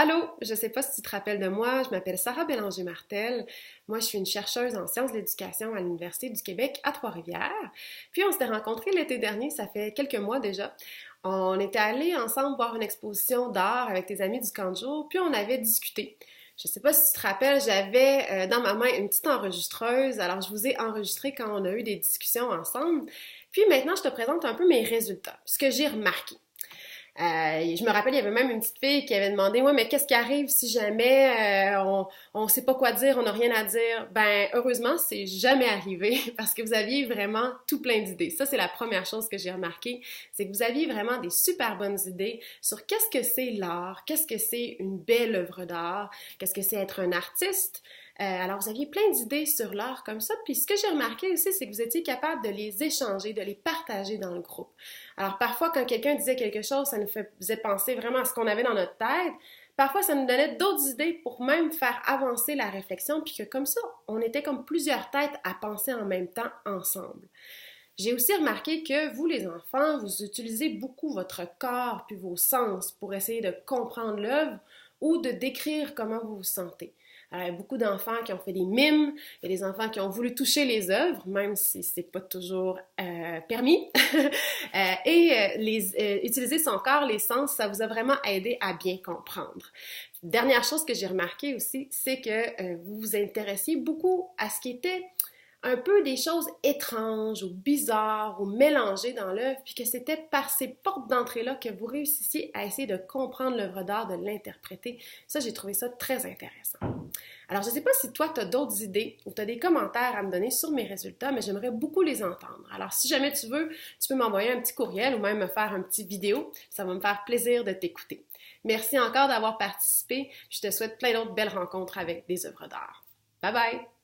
Allô, je sais pas si tu te rappelles de moi, je m'appelle Sarah Bélanger-Martel. Moi, je suis une chercheuse en sciences de l'éducation à l'Université du Québec à Trois-Rivières. Puis on s'était rencontrés l'été dernier, ça fait quelques mois déjà. On était allés ensemble voir une exposition d'art avec tes amis du camp de jour, puis on avait discuté. Je sais pas si tu te rappelles, j'avais dans ma main une petite enregistreuse, alors je vous ai enregistré quand on a eu des discussions ensemble. Puis maintenant, je te présente un peu mes résultats, ce que j'ai remarqué. Je me rappelle, il y avait même une petite fille qui avait demandé, ouais, mais qu'est-ce qui arrive si jamais on sait pas quoi dire, on n'a rien à dire? Ben, heureusement, c'est jamais arrivé parce que vous aviez vraiment tout plein d'idées. Ça, c'est la première chose que j'ai remarqué, c'est que vous aviez vraiment des super bonnes idées sur qu'est-ce que c'est l'art, qu'est-ce que c'est une belle œuvre d'art, qu'est-ce que c'est être un artiste. Alors, vous aviez plein d'idées sur l'art comme ça. Puis, ce que j'ai remarqué aussi, c'est que vous étiez capable de les échanger, de les partager dans le groupe. Alors, parfois, quand quelqu'un disait quelque chose, ça nous faisait penser vraiment à ce qu'on avait dans notre tête. Parfois, ça nous donnait d'autres idées pour même faire avancer la réflexion, puis que comme ça, on était comme plusieurs têtes à penser en même temps ensemble. J'ai aussi remarqué que vous, les enfants, vous utilisez beaucoup votre corps puis vos sens pour essayer de comprendre l'œuvre ou de décrire comment vous vous sentez. Alors, il y a beaucoup d'enfants qui ont fait des mimes, il y a des enfants qui ont voulu toucher les œuvres, même si c'est pas toujours permis. Utiliser son corps, les sens, ça vous a vraiment aidé à bien comprendre. Dernière chose que j'ai remarqué aussi, c'est que vous vous intéressiez beaucoup à ce qui était un peu des choses étranges ou bizarres ou mélangées dans l'œuvre, puis que c'était par ces portes d'entrée-là que vous réussissiez à essayer de comprendre l'œuvre d'art, de l'interpréter. Ça, j'ai trouvé ça très intéressant. Alors, je ne sais pas si toi, tu as d'autres idées ou tu as des commentaires à me donner sur mes résultats, mais j'aimerais beaucoup les entendre. Alors, si jamais tu veux, tu peux m'envoyer un petit courriel ou même me faire un petit vidéo. Ça va me faire plaisir de t'écouter. Merci encore d'avoir participé. Je te souhaite plein d'autres belles rencontres avec des œuvres d'art. Bye bye!